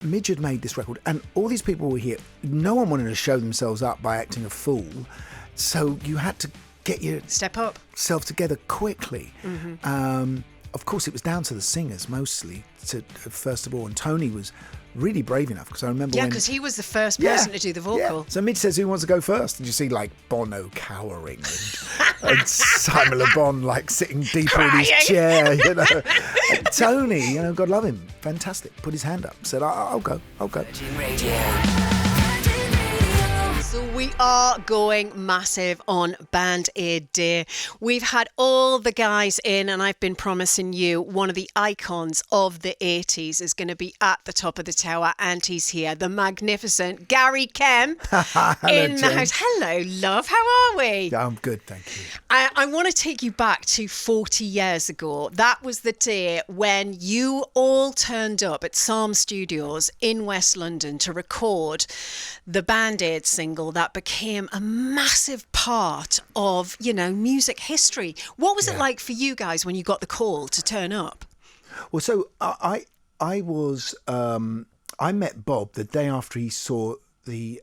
Midge had made this record, and all these people were here. No one wanted to show themselves up by acting a fool, so you had to get yourself together quickly. Of course, it was down to the singers mostly, first of all, and Tony was really brave enough, because I remember because he was the first person to do the vocal. Yeah. So Midge says, who wants to go first? And you see like Bono cowering and Simon Le Bon like sitting deeper in his chair, you know. And Tony, you know, God love him, fantastic, put his hand up, said, I'll go. Virgin Radio. So we are going massive on Band Aid Day. We've had all the guys in, and I've been promising you one of the icons of the 80s is going to be at the top of the tower, and he's here, the magnificent Gary Kemp in the house. Hello, love. How are we? Yeah, I'm good, thank you. I want to take you back to 40 years ago. That was the day when you all turned up at Psalm Studios in West London to record the Band Aid single that became a massive part of, you know, music history. What was it like for you guys when you got the call to turn up? Well, so I met Bob the day after he saw the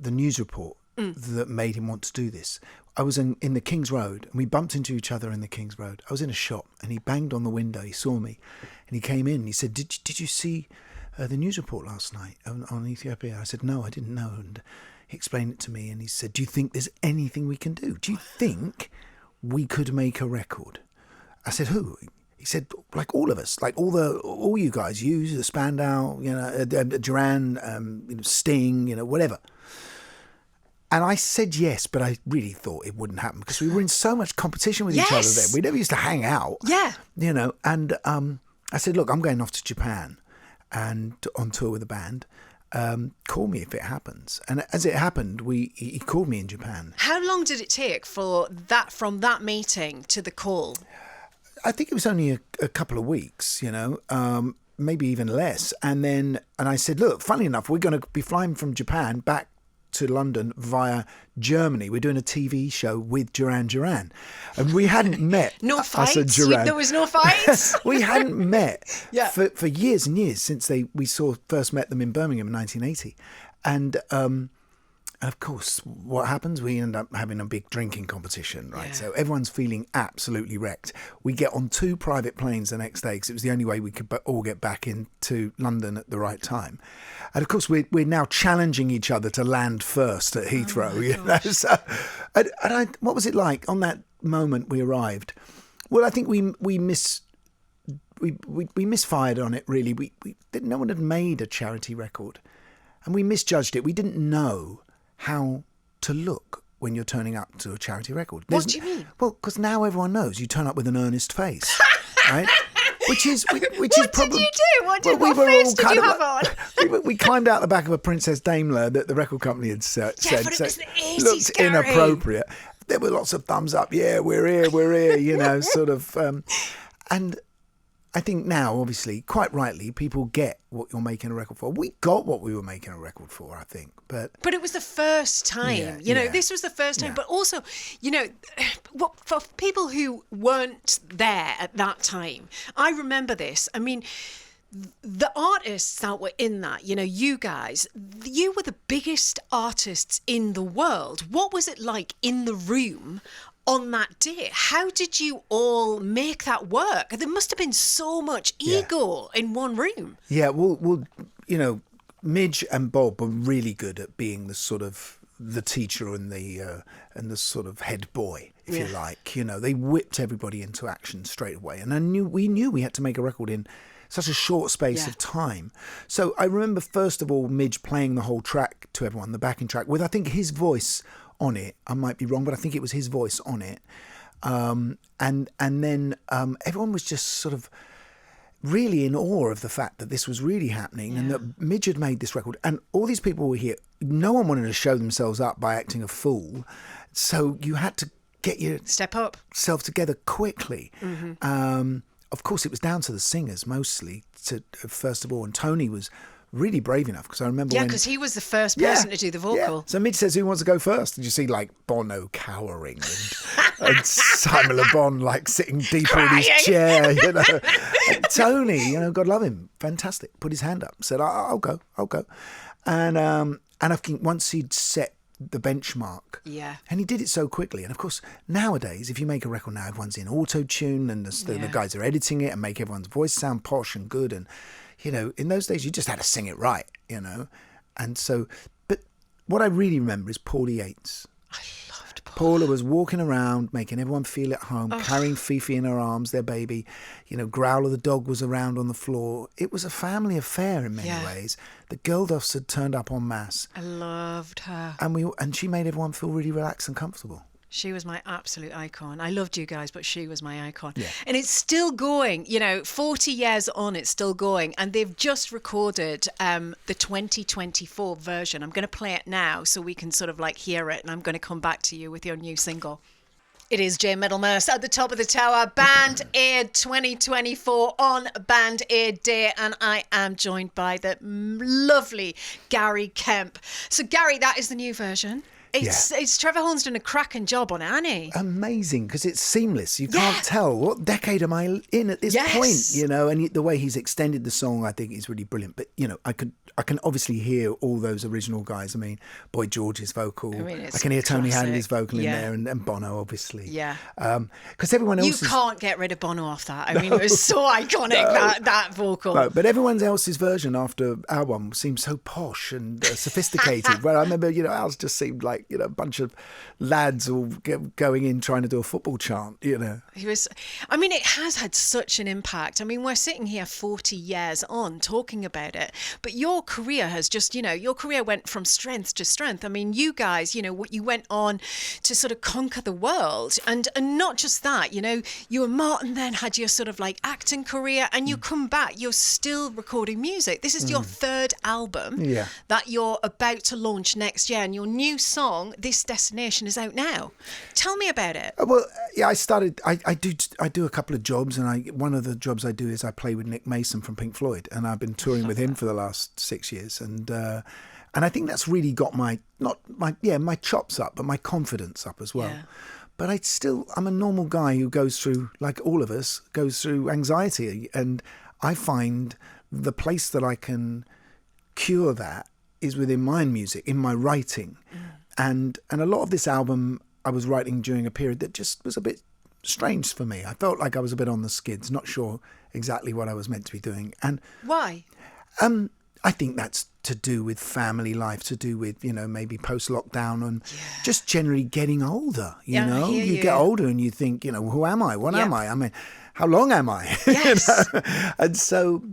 news report that made him want to do this. I was in the King's Road, and we bumped into each other in the King's Road. I was in a shop, and he banged on the window. He saw me, and he came in. And he said, "Did you see the news report last night on Ethiopia?" I said, "No, I didn't know." And he explained it to me, and he said, "Do you think there's anything we can do? Do you think we could make a record?" I said, "Who?" He said, "Like all of us, like all you guys, you, the Spandau, you know, Duran, Sting, you know, whatever." And I said yes, but I really thought it wouldn't happen, because we were in so much competition with each other then. We never used to hang out. Yeah. You know, and I said, "Look, I'm going off to Japan and on tour with a band. Call me if it happens." And as it happened, he called me in Japan. How long did it take from that meeting to the call? I think it was only a couple of weeks, you know, maybe even less. And I said, "Look, funny enough, we're going to be flying from Japan back to London via Germany. We're doing a TV show with Duran Duran." And we hadn't met. No fights? There was no fights? We hadn't met for years and years since we first met them in Birmingham in 1980. And of course, what happens? We end up having a big drinking competition, right? Yeah. So everyone's feeling absolutely wrecked. We get on 2 private planes the next day, because it was the only way we could all get back into London at the right time. And of course, we're now challenging each other to land first at Heathrow. You know? So, what was it like on that moment we arrived? Well, I think we misfired on it, really. No one had made a charity record, and we misjudged it. We didn't know how to look when you're turning up to a charity record. What do you mean? Well, because now everyone knows you turn up with an earnest face, right? Which is probably. What did you do? What face did you have on? We climbed out the back of a Princess Daimler that the record company had said but it was the 80s, looked Gary. Inappropriate. There were lots of thumbs up. Yeah, we're here. You know, sort of. And I think now, obviously, quite rightly, people get what you're making a record for. We got what we were making a record for, I think. But it was the first time. This was the first time. Yeah. But also, you know, for people who weren't there at that time, I remember this. I mean, the artists that were in that, you know, you guys, you were the biggest artists in the world. What was it like in the room on that day? How did you all make that work? There must have been so much ego in one room. Yeah, well, you know, Midge and Bob were really good at being the sort of the teacher and the sort of head boy, if you like. You know, they whipped everybody into action straight away, and we knew we had to make a record in such a short space of time. So I remember first of all Midge playing the whole track to everyone, the backing track, with I think his voice on it. I might be wrong, but I think it was his voice on it. And then everyone was just sort of really in awe of the fact that this was really happening and that Midge had made this record. And all these people were here. No one wanted to show themselves up by acting a fool. So you had to get yourself together quickly. Of course, it was down to the singers mostly, first of all. And Tony was really brave enough, because I remember because he was the first person to do the vocal. So Midge says, who wants to go first? And you see like Bono cowering And Simon Le Bon, like, sitting deeper in his chair, you know. And Tony, you know, God love him, fantastic, put his hand up, said, I'll go. And I think once he'd set the benchmark, and he did it so quickly. And of course, nowadays, if you make a record now, everyone's in auto-tune, and the guys are editing it and make everyone's voice sound posh and good. And, you know, in those days, you just had to sing it right, you know. And so, but what I really remember is Paula Yates. I loved Paula was walking around, making everyone feel at home, carrying Fifi in her arms, their baby. You know, Growler the dog was around on the floor. It was a family affair in many ways. The Geldofs had turned up en masse. I loved her. And she made everyone feel really relaxed and comfortable. She was my absolute icon. I loved you guys, but she was my icon. Yeah. And it's still going, you know, 40 years on, it's still going. And they've just recorded the 2024 version. I'm going to play it now so we can sort of like hear it. And I'm going to come back to you with your new single. It is Jayne Middlemiss at the top of the tower. Band Aid 2024 on Band Aid Day. And I am joined by the lovely Gary Kemp. So, Gary, that is the new version. It's Trevor Horn's done a cracking job on Annie. Amazing, because it's seamless. You can't tell what decade am I in at this point, you know. And the way he's extended the song, I think, is really brilliant. But you know, I can obviously hear all those original guys. I mean, Boy George's vocal. I can hear Tony Hadley's vocal in there, and Bono, obviously. Yeah. Because everyone else. You can't get rid of Bono off that. I mean, it was so iconic that vocal. No, but everyone else's version after our one seems so posh and sophisticated. Where I remember, you know, ours just seemed like, you know, a bunch of lads all going in trying to do a football chant, you know. I mean, it has had such an impact. I mean, we're sitting here 40 years on talking about it, but your career has just, you know, your career went from strength to strength. I mean, you guys, you know, you went on to sort of conquer the world, and not just that, you know, you and Martin then had your sort of like acting career, and you come back, you're still recording music. This is your third album that you're about to launch next year, and your new song, This Destination, is out now. Tell me about it. Well, I started. I do a couple of jobs, and one of the jobs I do is I play with Nick Mason from Pink Floyd, and I've been touring with him for the last 6 years, and I think that's really got my chops up, but my confidence up as well. Yeah. But I'm a normal guy who goes through, like all of us, goes through anxiety, and I find the place that I can cure that is within my music, in my writing. And a lot of this album I was writing during a period that just was a bit strange for me. I felt like I was a bit on the skids, not sure exactly what I was meant to be doing. And why? I think that's to do with family life, to do with, you know, maybe post-lockdown and just generally getting older, you know? You get older and you think, you know, who am I? What am I? I mean, how long am I? Yes. You know? And so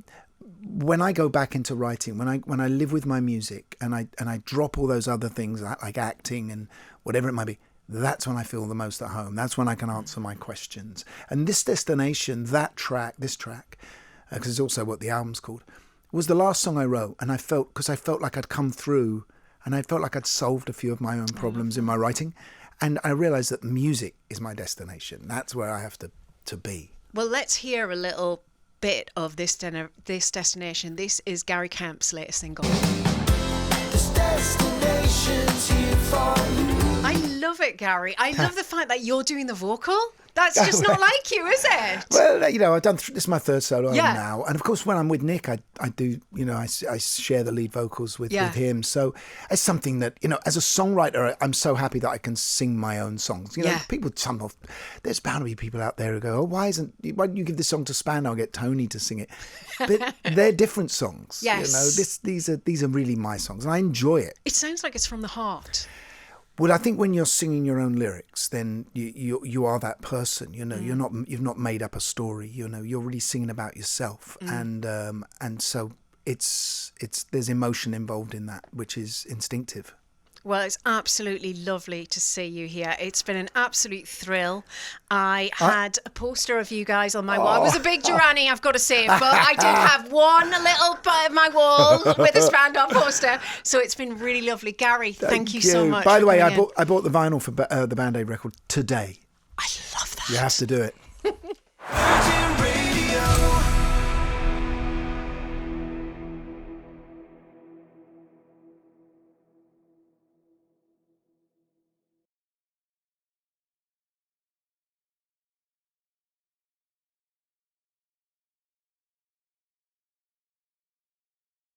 when I go back into writing, when I live with my music and I drop all those other things like acting and whatever it might be, that's when I feel the most at home. That's when I can answer my questions. And This Destination, this track, because it's also what the album's called, was the last song I wrote. And I felt like I'd come through, and I felt like I'd solved a few of my own problems in my writing. And I realised that music is my destination. That's where I have to be. Well, let's hear a little bit of this destination. This is Gary Kemp's latest single. This destination's here for you. I love it, Gary. I love the fact that you're doing the vocal. That's just not like you, is it? Well, you know, I've done. This is my third solo album now, and of course, when I'm with Nick, I do. You know, I share the lead vocals with him. So it's something that, you know, as a songwriter, I'm so happy that I can sing my own songs. You know, there's bound to be people out there who go, "Oh, why don't you give this song to Spandau and get Tony to sing it?" But they're different songs. Yes. You know, these are really my songs, and I enjoy it. It sounds like it's from the heart. Well, I think when you're singing your own lyrics, then you are that person. You know, you've not made up a story. You know, you're really singing about yourself, and so there's emotion involved in that, which is instinctive. Well, it's absolutely lovely to see you here. It's been an absolute thrill. I had a poster of you guys on my wall. I was a big Durrani, I've got to say, but I did have one little part of my wall with a Spandau poster. So it's been really lovely. Gary, thank you so much. By the way, I bought the vinyl for the Band Aid record today. I love that. You have to do it.